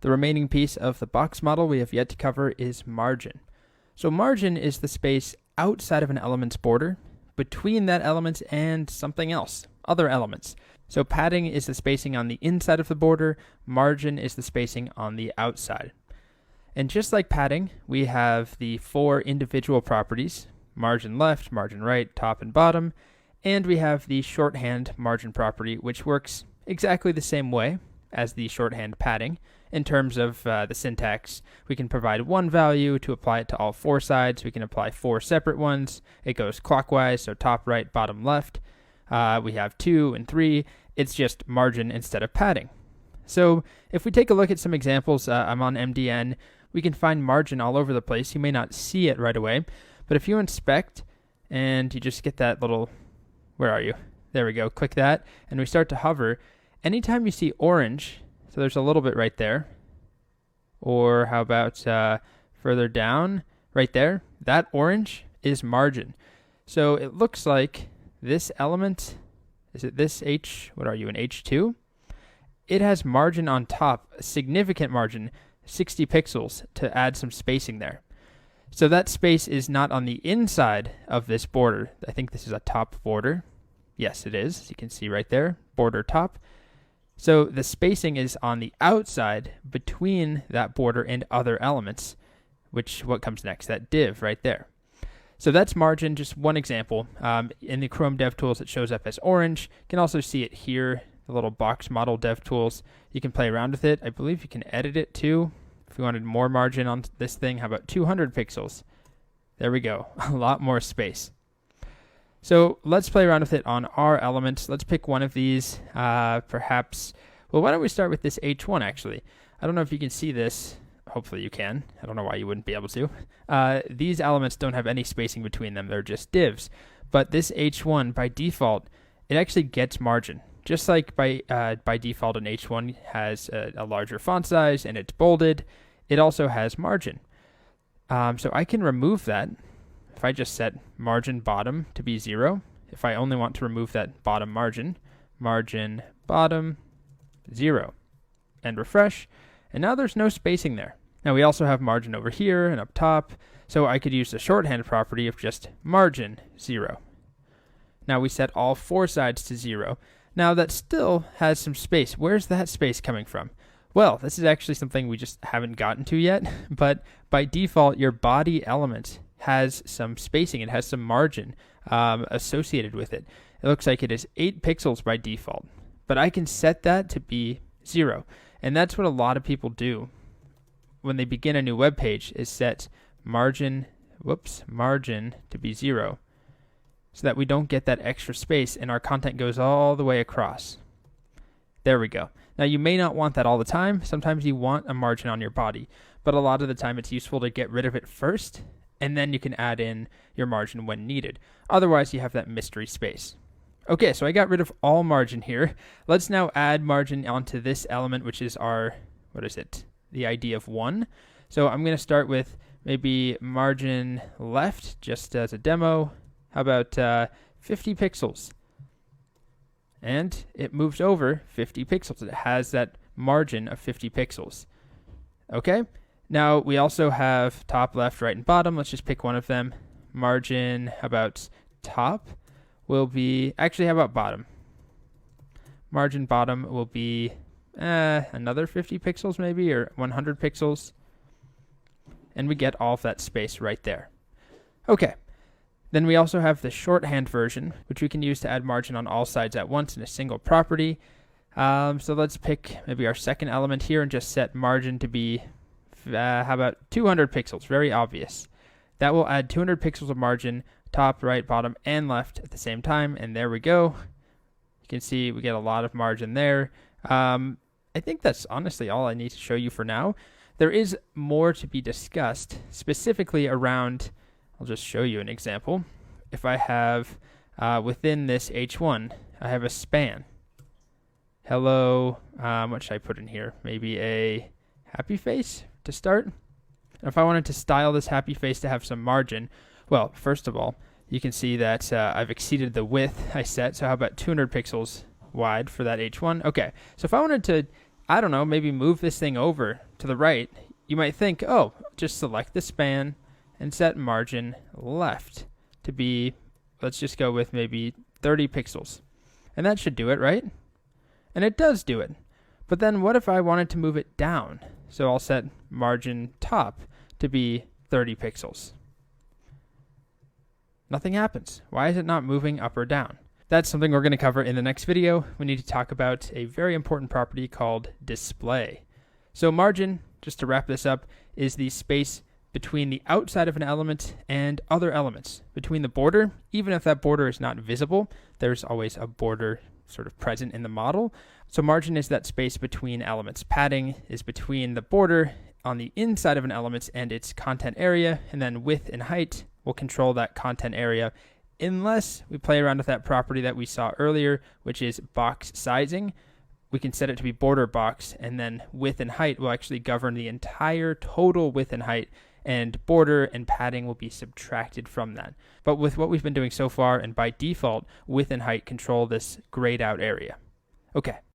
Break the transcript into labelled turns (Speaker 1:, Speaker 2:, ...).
Speaker 1: The remaining piece of the box model we have yet to cover is margin. So margin is the space outside of an element's border, between that element and something else, other elements. So padding is the spacing on the inside of the border, margin is the spacing on the outside. And just like padding, we have the 4 individual properties, margin left, margin right, top and bottom, and we have the shorthand margin property, which works exactly the same way as the shorthand padding. In terms of the syntax, we can provide one value to apply it to all 4 sides. We can apply 4 separate ones. It goes clockwise, so top right, bottom left. We have 2 and 3. It's just margin instead of padding. So if we take a look at some examples, I'm on MDN. We can find margin all over the place. You may not see it right away, but if you inspect and you just get that little, where are you? There we go. Click that, and we start to hover. Anytime you see orange, so there's a little bit right there, or how about further down, right there, that orange is margin. So it looks like this element, is it this H, what are you, an H2? It has margin on top, a significant margin, 60 pixels to add some spacing there. So that space is not on the inside of this border. I think this is a top border. Yes, it is. As you can see right there, border top. So the spacing is on the outside between that border and other elements, which what comes next, that div right there. So that's margin, just one example. In the Chrome DevTools, it shows up as orange. You can also see it here, the little box model DevTools. You can play around with it. I believe you can edit it too. If you wanted more margin on this thing, how about 200 pixels? There we go, a lot more space. So let's play around with it on our elements. Let's pick one of these, perhaps. Well, why don't we start with this H1 actually? I don't know if you can see this. Hopefully you can. I don't know why you wouldn't be able to. These elements don't have any spacing between them. They're just divs. But this H1, by default, it actually gets margin. Just like by default, an H1 has a larger font size and it's bolded, it also has margin. So I can remove that. If I just set margin bottom to be 0, if I only want to remove that bottom margin, margin bottom 0, and refresh, and now there's no spacing there. Now we also have margin over here and up top, so I could use the shorthand property of just margin 0. Now we set all 4 sides to 0. Now that still has some space. Where's that space coming from? Well, this is actually something we just haven't gotten to yet, but by default, your body element has some spacing. It has some margin associated with it. It looks like it is 8 pixels by default, but I can set that to be 0. And that's what a lot of people do when they begin a new web page, is set margin to be 0, so that we don't get that extra space and our content goes all the way across. There we go. Now you may not want that all the time. Sometimes you want a margin on your body, but a lot of the time it's useful to get rid of it first, and then you can add in your margin when needed. Otherwise you have that mystery space. Okay, so I got rid of all margin here. Let's now add margin onto this element, which is our, the ID of 1. So I'm going to start with maybe margin left, just as a demo. How about 50 pixels? And it moves over 50 pixels. It has that margin of 50 pixels. Okay, now we also have top, left, right, and bottom. Let's just pick one of them. Margin, how about top? Will be, actually, how about bottom? Margin bottom will be another 50 pixels maybe, or 100 pixels. And we get all of that space right there. Okay. Then we also have the shorthand version, which we can use to add margin on all sides at once in a single property. So let's pick maybe our second element here and just set margin to be, how about 200 pixels? Very obvious. That will add 200 pixels of margin, top, right, bottom, and left at the same time. And there we go. You can see we get a lot of margin there. I think that's honestly all I need to show you for now. There is more to be discussed, specifically around, I'll just show you an example. If I have, within this H1, I have a span. Hello, what should I put in here? Maybe a happy face to start. And if I wanted to style this happy face to have some margin, well, first of all, you can see that I've exceeded the width I set. So how about 200 pixels wide for that H1? Okay, so if I wanted to I don't know, maybe move this thing over to the right, you might think, oh, just select the span and set margin left to be, let's just go with maybe 30 pixels. And that should do it, right? And it does do it. But then what if I wanted to move it down? So I'll set margin top to be 30 pixels. Nothing happens. Why is it not moving up or down? That's something we're going to cover in the next video. We need to talk about a very important property called display. So margin, just to wrap this up, is the space between the outside of an element and other elements. Between the border, even if that border is not visible, there's always a border sort of present in the model. So margin is that space between elements. Padding is between the border on the inside of an element and its content area, and then width and height will control that content area unless we play around with that property that we saw earlier, which is box sizing. We can set it to be border box, and then width and height will actually govern the entire total width and height, and border and padding will be subtracted from that. But with what we've been doing so far, and by default, width and height control this grayed out area. Okay.